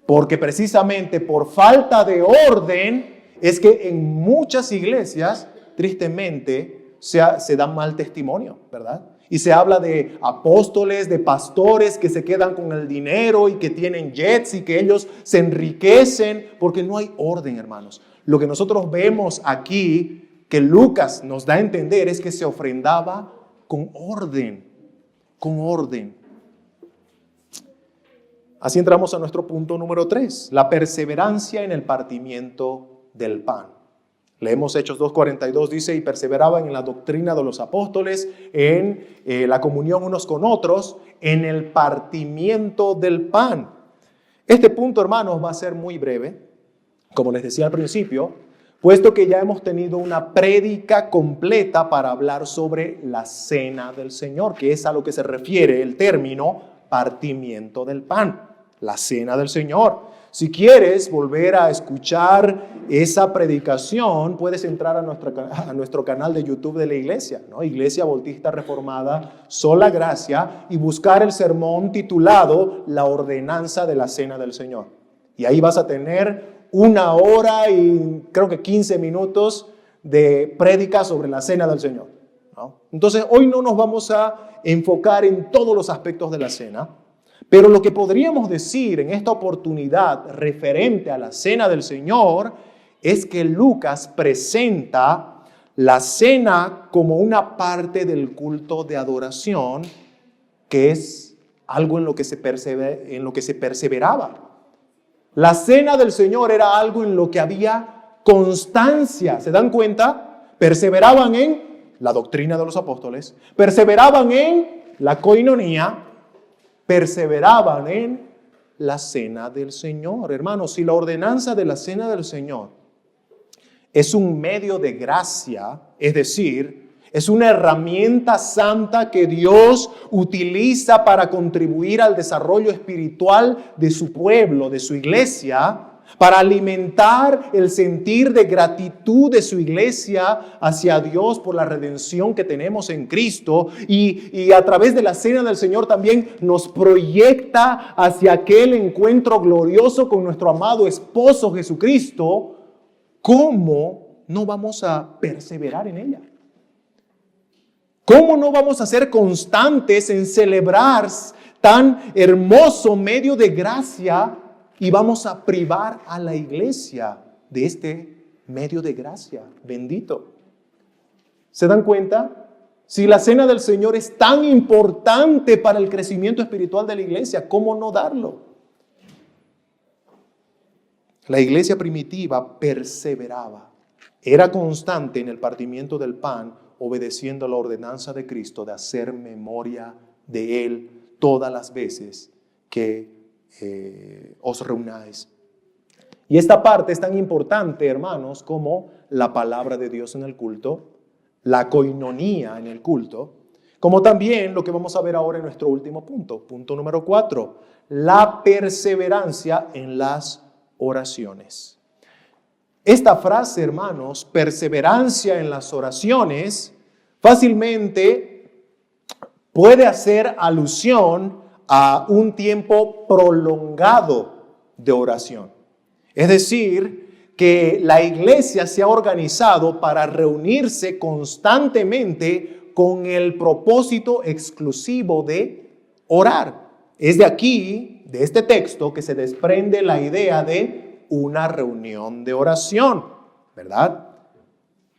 porque precisamente por falta de orden es que en muchas iglesias, tristemente, se da mal testimonio, ¿verdad? Y se habla de apóstoles, de pastores que se quedan con el dinero y que tienen jets y que ellos se enriquecen porque no hay orden, hermanos. Lo que nosotros vemos aquí, que Lucas nos da a entender, es que se ofrendaba con orden, con orden. Así entramos a nuestro punto número 3, la perseverancia en el partimiento del pan. Leemos Hechos 2:42, dice, y perseveraban en la doctrina de los apóstoles, en la comunión unos con otros, en el partimiento del pan. Este punto, hermanos, va a ser muy breve, como les decía al principio, puesto que ya hemos tenido una prédica completa para hablar sobre la cena del Señor, que es a lo que se refiere el término partimiento del pan, la cena del Señor. Si quieres volver a escuchar esa predicación, puedes entrar a nuestro canal de YouTube de la iglesia, ¿no? Iglesia Bautista Reformada, Sola Gracia, y buscar el sermón titulado La ordenanza de la cena del Señor. Y ahí vas a tener 1 hora y creo que 15 minutos de prédica sobre la cena del Señor, ¿no? Entonces, hoy no nos vamos a enfocar en todos los aspectos de la cena, pero lo que podríamos decir en esta oportunidad referente a la cena del Señor es que Lucas presenta la cena como una parte del culto de adoración, que es algo en lo que se perseveraba. La cena del Señor era algo en lo que había constancia. ¿Se dan cuenta? Perseveraban en la doctrina de los apóstoles, perseveraban en la coinonía, perseveraban en la cena del Señor. Hermanos, si la ordenanza de la cena del Señor es un medio de gracia, es decir, es una herramienta santa que Dios utiliza para contribuir al desarrollo espiritual de su pueblo, de su iglesia, para alimentar el sentir de gratitud de su iglesia hacia Dios por la redención que tenemos en Cristo, y a través de la cena del Señor también nos proyecta hacia aquel encuentro glorioso con nuestro amado esposo Jesucristo. ¿Cómo no vamos a perseverar en ella? ¿Cómo no vamos a ser constantes en celebrar tan hermoso medio de gracia y vamos a privar a la iglesia de este medio de gracia bendito? ¿Se dan cuenta? Si la cena del Señor es tan importante para el crecimiento espiritual de la iglesia, ¿cómo no darlo? La iglesia primitiva perseveraba, era constante en el partimiento del pan, obedeciendo la ordenanza de Cristo de hacer memoria de Él todas las veces que os reunáis. Y esta parte es tan importante, hermanos, como la palabra de Dios en el culto, la coinonía en el culto, como también lo que vamos a ver ahora en nuestro último punto, punto número 4, la perseverancia en las oraciones. Esta frase, hermanos, perseverancia en las oraciones, fácilmente puede hacer alusión a un tiempo prolongado de oración. Es decir, que la iglesia se ha organizado para reunirse constantemente con el propósito exclusivo de orar. Es de aquí, de este texto, que se desprende la idea de una reunión de oración, ¿verdad?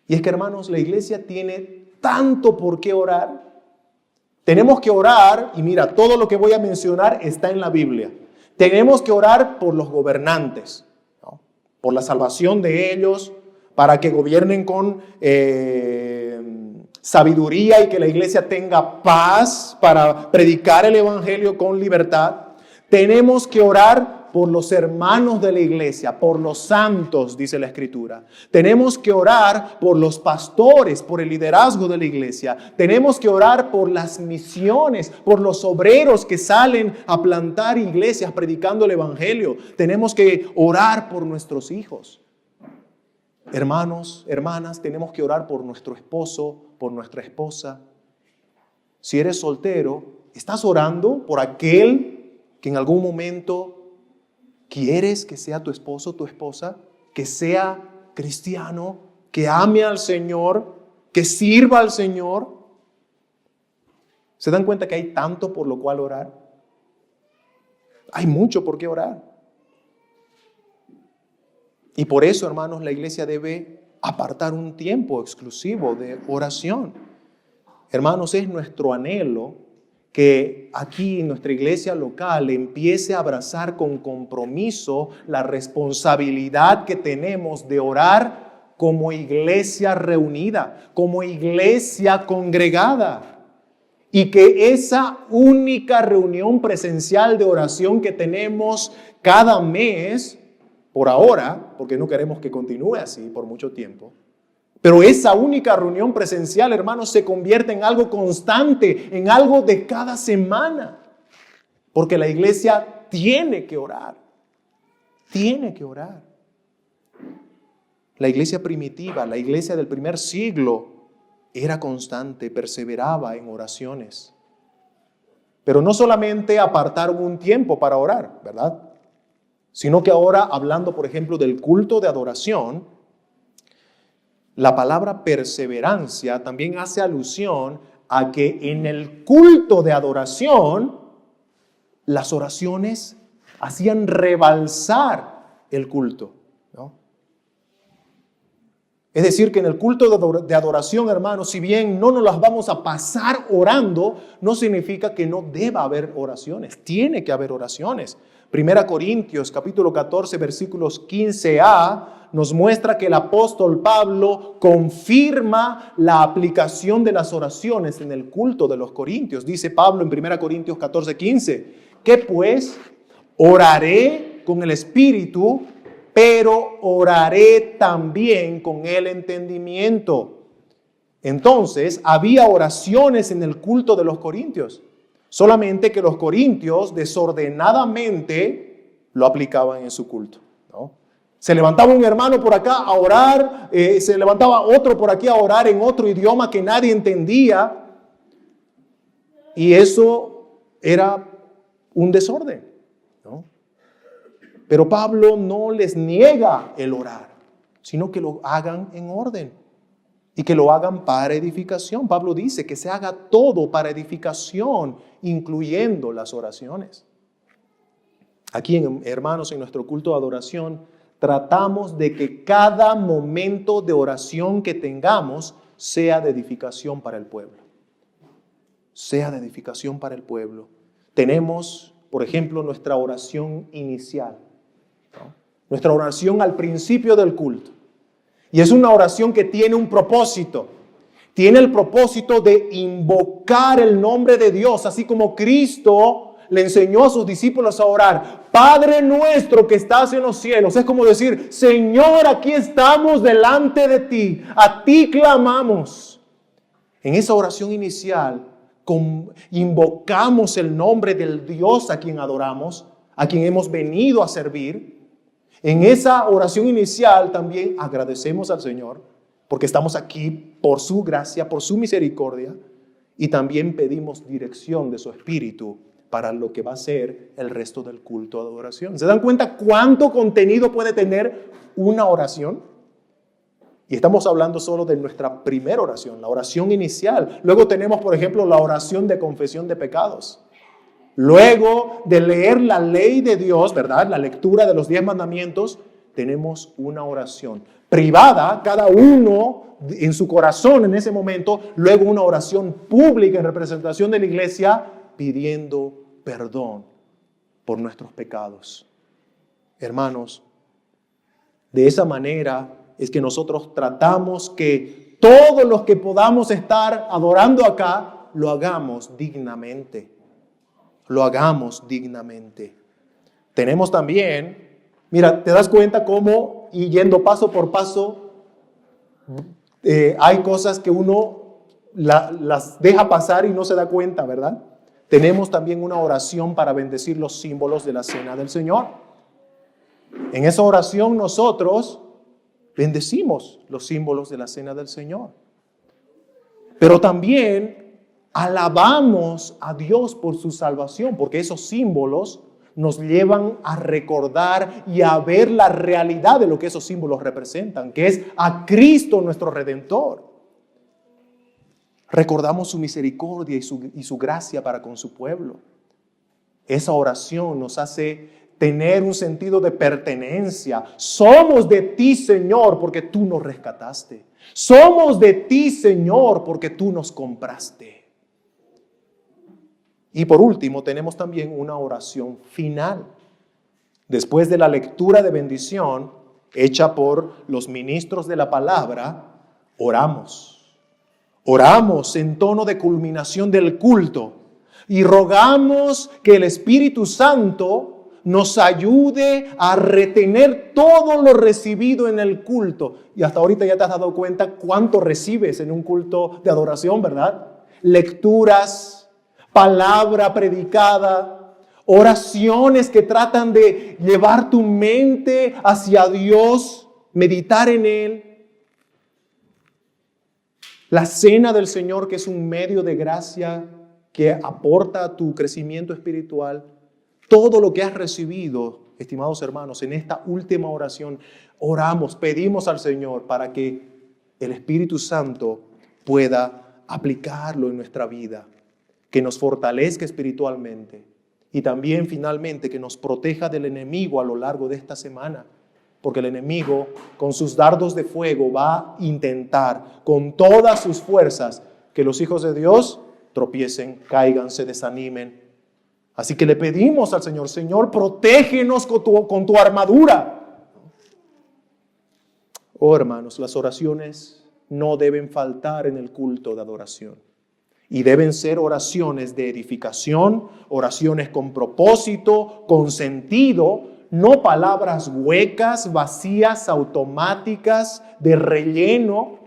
Y es que, hermanos, la iglesia tiene tanto por qué orar. Tenemos que orar, y mira, todo lo que voy a mencionar está en la Biblia. Tenemos que orar por los gobernantes, ¿no? Por la salvación de ellos, para que gobiernen con sabiduría y que la iglesia tenga paz para predicar el evangelio con libertad. Tenemos que orar por los hermanos de la iglesia, por los santos, dice la Escritura. Tenemos que orar por los pastores, por el liderazgo de la iglesia. Tenemos que orar por las misiones, por los obreros que salen a plantar iglesias predicando el evangelio. Tenemos que orar por nuestros hijos. Hermanos, hermanas, tenemos que orar por nuestro esposo, por nuestra esposa. Si eres soltero, ¿estás orando por aquel que en algún momento quieres que sea tu esposo, tu esposa, que sea cristiano, que ame al Señor, que sirva al Señor? ¿Se dan cuenta que hay tanto por lo cual orar? Hay mucho por qué orar. Y por eso, hermanos, la iglesia debe apartar un tiempo exclusivo de oración. Hermanos, es nuestro anhelo que aquí en nuestra iglesia local empiece a abrazar con compromiso la responsabilidad que tenemos de orar como iglesia reunida, como iglesia congregada. Y que esa única reunión presencial de oración que tenemos cada mes, por ahora, porque no queremos que continúe así por mucho tiempo, pero esa única reunión presencial, hermanos, se convierte en algo constante, en algo de cada semana. Porque la iglesia tiene que orar. Tiene que orar. La iglesia primitiva, la iglesia del primer siglo, era constante, perseveraba en oraciones. Pero no solamente apartaron un tiempo para orar, ¿verdad? Sino que ahora, hablando, por ejemplo, del culto de adoración, la palabra perseverancia también hace alusión a que en el culto de adoración, las oraciones hacían rebalsar el culto, ¿no? Es decir, que en el culto de adoración, hermanos, si bien no nos las vamos a pasar orando, no significa que no deba haber oraciones. Tiene que haber oraciones. 1 Corintios capítulo 14, versículos 15a, nos muestra que el apóstol Pablo confirma la aplicación de las oraciones en el culto de los corintios. Dice Pablo en 1 Corintios 14, 15, ¿qué pues? Oraré con el Espíritu, pero oraré también con el entendimiento. Entonces, había oraciones en el culto de los corintios, solamente que los corintios desordenadamente lo aplicaban en su culto, ¿no? Se levantaba un hermano por acá a orar, se levantaba otro por aquí a orar en otro idioma que nadie entendía, y eso era un desorden, ¿no? Pero Pablo no les niega el orar, sino que lo hagan en orden y que lo hagan para edificación. Pablo dice que se haga todo para edificación, incluyendo las oraciones. Aquí, hermanos, en nuestro culto de adoración, tratamos de que cada momento de oración que tengamos sea de edificación para el pueblo. Sea de edificación para el pueblo. Tenemos, por ejemplo, nuestra oración inicial, ¿no? Nuestra oración al principio del culto. Y es una oración que tiene un propósito. Tiene el propósito de invocar el nombre de Dios, así como Cristo le enseñó a sus discípulos a orar. Padre nuestro que estás en los cielos. Es como decir, Señor, aquí estamos delante de ti. A ti clamamos. En esa oración inicial, invocamos el nombre del Dios a quien adoramos, a quien hemos venido a servir. En esa oración inicial también agradecemos al Señor porque estamos aquí por su gracia, por su misericordia, y también pedimos dirección de su Espíritu para lo que va a ser el resto del culto de adoración. ¿Se dan cuenta cuánto contenido puede tener una oración? Y estamos hablando solo de nuestra primera oración, la oración inicial. Luego tenemos, por ejemplo, la oración de confesión de pecados. Luego de leer la ley de Dios, ¿verdad? La lectura de los 10 mandamientos, tenemos una oración privada, cada uno en su corazón en ese momento. Luego una oración pública en representación de la iglesia, pidiendo perdón por nuestros pecados. Hermanos, de esa manera es que nosotros tratamos que todos los que podamos estar adorando acá, lo hagamos dignamente. Lo hagamos dignamente. Tenemos también, mira, te das cuenta cómo, y yendo paso por paso, hay cosas que uno las deja pasar y no se da cuenta, ¿verdad? Tenemos también una oración para bendecir los símbolos de la cena del Señor. En esa oración nosotros bendecimos los símbolos de la cena del Señor. Pero también alabamos a Dios por su salvación, porque esos símbolos nos llevan a recordar y a ver la realidad de lo que esos símbolos representan, que es a Cristo nuestro Redentor. Recordamos su misericordia y su gracia para con su pueblo. Esa oración nos hace tener un sentido de pertenencia. Somos de ti, Señor, porque tú nos rescataste. Somos de ti, Señor, porque tú nos compraste. Y por último, tenemos también una oración final. Después de la lectura de bendición hecha por los ministros de la palabra, oramos. Oramos en tono de culminación del culto y rogamos que el Espíritu Santo nos ayude a retener todo lo recibido en el culto. Y hasta ahorita ya te has dado cuenta cuánto recibes en un culto de adoración, ¿verdad? Lecturas, palabra predicada, oraciones que tratan de llevar tu mente hacia Dios, meditar en Él. La cena del Señor, que es un medio de gracia que aporta a tu crecimiento espiritual. Todo lo que has recibido, estimados hermanos, en esta última oración, oramos, pedimos al Señor para que el Espíritu Santo pueda aplicarlo en nuestra vida, que nos fortalezca espiritualmente y también finalmente que nos proteja del enemigo a lo largo de esta semana. Porque el enemigo con sus dardos de fuego va a intentar con todas sus fuerzas que los hijos de Dios tropiecen, caigan, se desanimen. Así que le pedimos al Señor, Señor, protégenos con tu armadura. Oh hermanos, las oraciones no deben faltar en el culto de adoración. Y deben ser oraciones de edificación, oraciones con propósito, con sentido, no palabras huecas, vacías, automáticas, de relleno.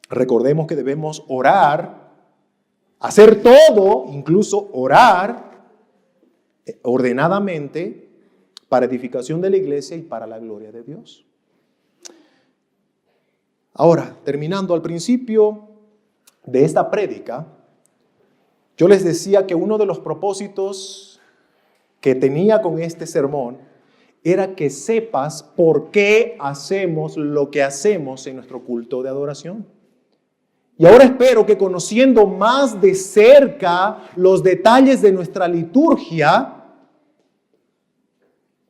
Recordemos que debemos orar, hacer todo, incluso orar ordenadamente para edificación de la iglesia y para la gloria de Dios. Ahora, terminando al principio de esta prédica, yo les decía que uno de los propósitos que tenía con este sermón era que sepas por qué hacemos lo que hacemos en nuestro culto de adoración. Y ahora espero que conociendo más de cerca los detalles de nuestra liturgia,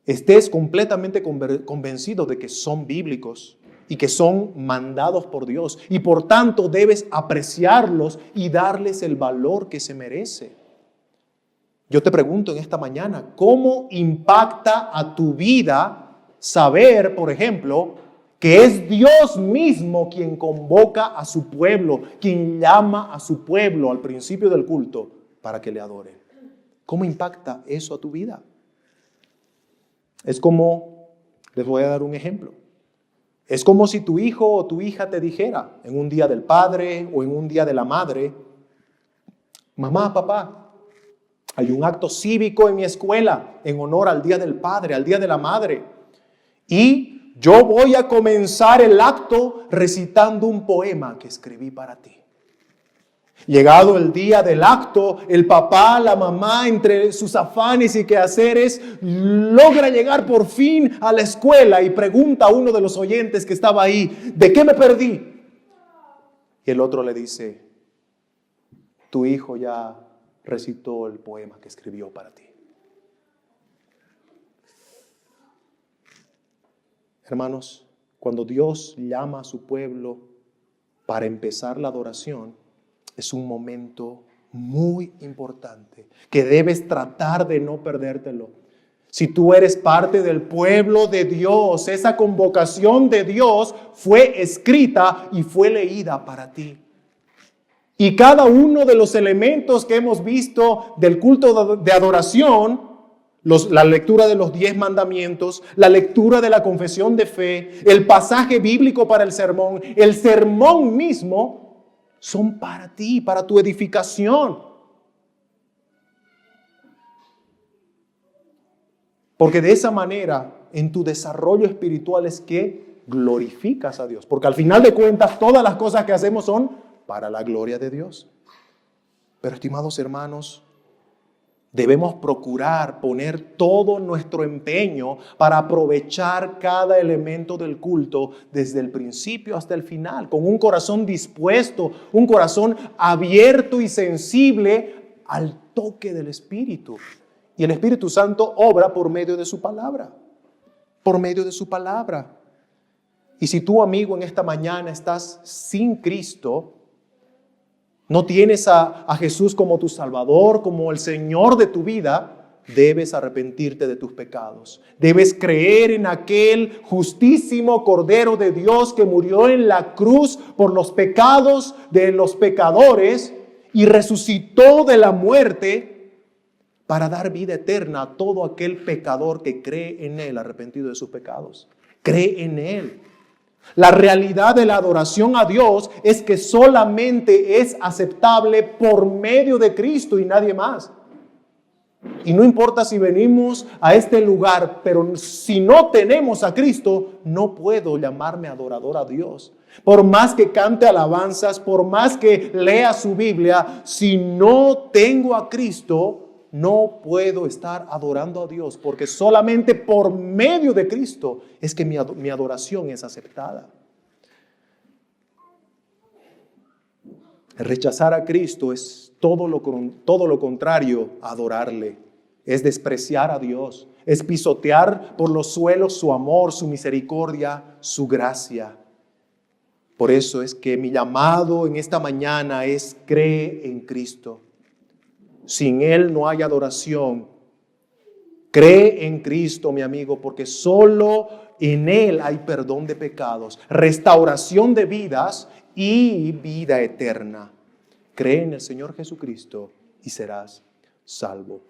estés completamente convencido de que son bíblicos y que son mandados por Dios. Y por tanto debes apreciarlos y darles el valor que se merece. Yo te pregunto en esta mañana, ¿cómo impacta a tu vida saber, por ejemplo, que es Dios mismo quien convoca a su pueblo, quien llama a su pueblo al principio del culto para que le adoren? ¿Cómo impacta eso a tu vida? Es como, les voy a dar un ejemplo. Es como si tu hijo o tu hija te dijera en un día del padre o en un día de la madre, mamá, papá, hay un acto cívico en mi escuela en honor al Día del Padre, al Día de la Madre. Y yo voy a comenzar el acto recitando un poema que escribí para ti. Llegado el día del acto, el papá, la mamá, entre sus afanes y quehaceres, logra llegar por fin a la escuela y pregunta a uno de los oyentes que estaba ahí, ¿de qué me perdí? Y el otro le dice, tu hijo ya recitó el poema que escribió para ti. Hermanos, cuando Dios llama a su pueblo para empezar la adoración, es un momento muy importante que debes tratar de no perdértelo. Si tú eres parte del pueblo de Dios, esa convocación de Dios fue escrita y fue leída para ti. Y cada uno de los elementos que hemos visto del culto de adoración, la lectura de los 10 mandamientos, la lectura de la confesión de fe, el pasaje bíblico para el sermón mismo, son para ti, para tu edificación. Porque de esa manera, en tu desarrollo espiritual es que glorificas a Dios. Porque al final de cuentas, todas las cosas que hacemos son para la gloria de Dios. Pero estimados hermanos, debemos procurar poner todo nuestro empeño para aprovechar cada elemento del culto desde el principio hasta el final, con un corazón dispuesto, un corazón abierto y sensible al toque del Espíritu. Y el Espíritu Santo obra por medio de su palabra, por medio de su palabra. Y si tú, amigo, en esta mañana estás sin Cristo, no tienes a Jesús como tu Salvador, como el Señor de tu vida, debes arrepentirte de tus pecados. Debes creer en aquel justísimo Cordero de Dios que murió en la cruz por los pecados de los pecadores y resucitó de la muerte para dar vida eterna a todo aquel pecador que cree en Él, arrepentido de sus pecados. Cree en Él. La realidad de la adoración a Dios es que solamente es aceptable por medio de Cristo y nadie más. Y no importa si venimos a este lugar, pero si no tenemos a Cristo, no puedo llamarme adorador a Dios. Por más que cante alabanzas, por más que lea su Biblia, si no tengo a Cristo, no puedo estar adorando a Dios, porque solamente por medio de Cristo es que mi adoración es aceptada. Rechazar a Cristo es todo lo contrario a adorarle. Es despreciar a Dios. Es pisotear por los suelos su amor, su misericordia, su gracia. Por eso es que mi llamado en esta mañana es: cree en Cristo. Sin Él no hay adoración. Cree en Cristo, mi amigo, porque solo en Él hay perdón de pecados, restauración de vidas y vida eterna. Cree en el Señor Jesucristo y serás salvo.